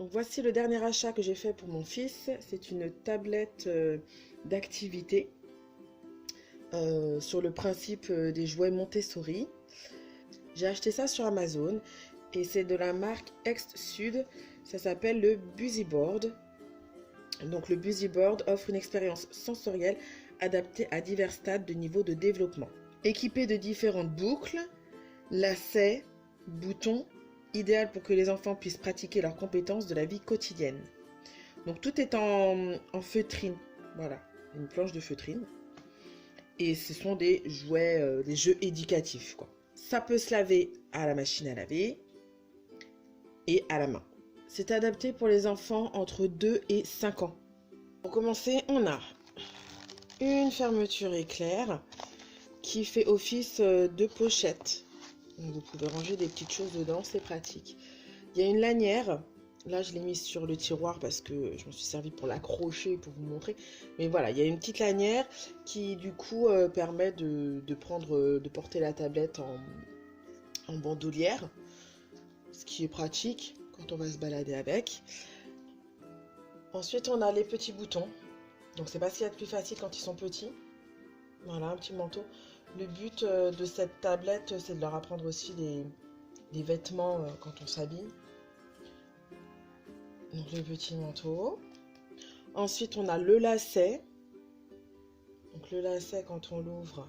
Donc voici le dernier achat que j'ai fait pour mon fils. C'est une tablette d'activité sur le principe des jouets Montessori. J'ai acheté ça sur Amazon et c'est de la marque Ex-Sud. Ça s'appelle le Busyboard. Donc le Busyboard offre une expérience sensorielle adaptée à divers stades de niveau de développement. Équipé de différentes boucles, lacets, boutons, idéal pour que les enfants puissent pratiquer leurs compétences de la vie quotidienne. Donc tout est en feutrine, voilà, une planche de feutrine. Et ce sont des jouets, des jeux éducatifs, quoi. Ça peut se laver à la machine à laver et à la main. C'est adapté pour les enfants entre 2 et 5 ans. Pour commencer, on a une fermeture éclair qui fait office de pochette. Donc vous pouvez ranger des petites choses dedans, c'est pratique. Il y a une lanière. Là, je l'ai mise sur le tiroir parce que je m'en suis servi pour l'accrocher, pour vous montrer. Mais voilà, il y a une petite lanière qui, du coup, permet de porter la tablette en bandoulière. Ce qui est pratique quand on va se balader avec. Ensuite, on a les petits boutons. Donc, c'est pas ce qu'il y a de plus facile quand ils sont petits. Voilà, un petit manteau. Le but de cette tablette, c'est de leur apprendre aussi les vêtements quand on s'habille. Donc le petit manteau. Ensuite, on a le lacet. Donc le lacet, quand on l'ouvre,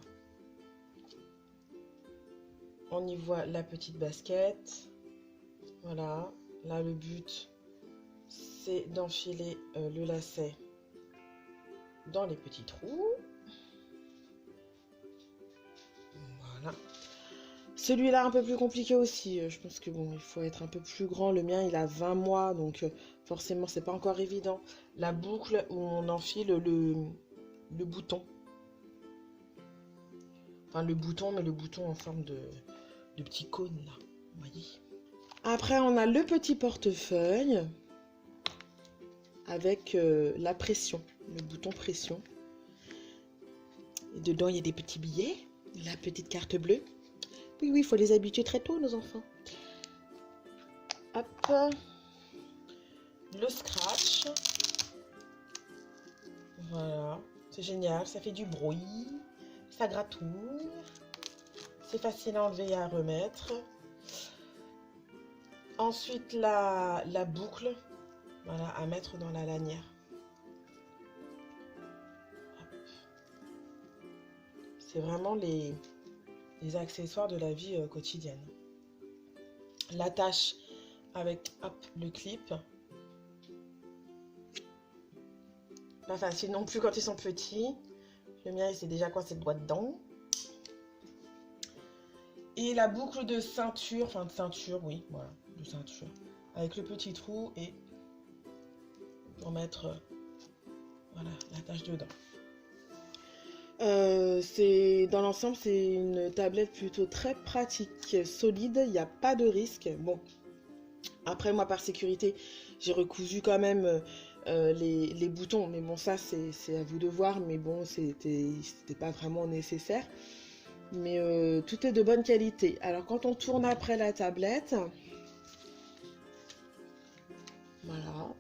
on y voit la petite basket. Voilà. Là, le but, c'est d'enfiler le lacet dans les petits trous. Voilà. Celui-là, un peu plus compliqué aussi. Je pense que bon, il faut être un peu plus grand. Le mien, il a 20 mois, donc forcément, c'est pas encore évident. La boucle où on enfile le bouton. Enfin, le bouton, mais le bouton en forme de petit cône, là. Vous voyez. Après, on a le petit portefeuille avec la pression, le bouton pression. Et dedans, il y a des petits billets, la petite carte bleue. Oui, il faut les habituer très tôt, nos enfants. Hop. Le scratch. Voilà. C'est génial, ça fait du bruit. Ça gratouille. C'est facile à enlever et à remettre. Ensuite, la boucle. Voilà, à mettre dans la lanière. C'est vraiment les accessoires de la vie quotidienne. L'attache avec le clip. Pas facile non plus quand ils sont petits. Le mien, il s'est déjà coincé le doigt dedans. Et la boucle de ceinture, enfin de ceinture, oui, voilà, de ceinture. Avec le petit trou et pour mettre voilà, l'attache dedans. Dans l'ensemble, c'est une tablette plutôt très pratique, solide, il n'y a pas de risque. Bon, après moi par sécurité, j'ai recousu quand même les boutons, mais bon ça c'est à vous de voir, mais bon c'était pas vraiment nécessaire. Mais tout est de bonne qualité. Alors quand on tourne après la tablette, voilà,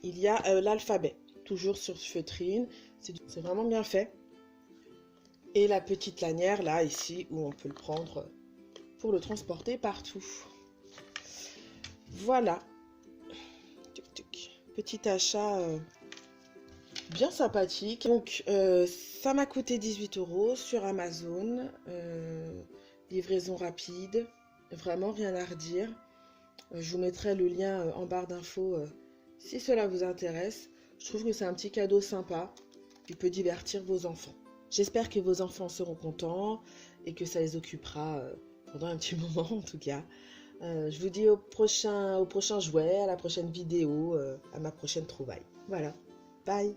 il y a l'alphabet. Toujours sur feutrine, c'est vraiment bien fait. Et la petite lanière là ici où on peut le prendre pour le transporter partout. Voilà, petit achat bien sympathique. Donc ça m'a coûté 18 € sur Amazon, livraison rapide, vraiment rien à redire. Je vous mettrai le lien en barre d'infos si cela vous intéresse. Je trouve que c'est un petit cadeau sympa qui peut divertir vos enfants. J'espère que vos enfants seront contents et que ça les occupera pendant un petit moment en tout cas. Je vous dis au prochain jouet, à la prochaine vidéo, à ma prochaine trouvaille. Voilà, bye!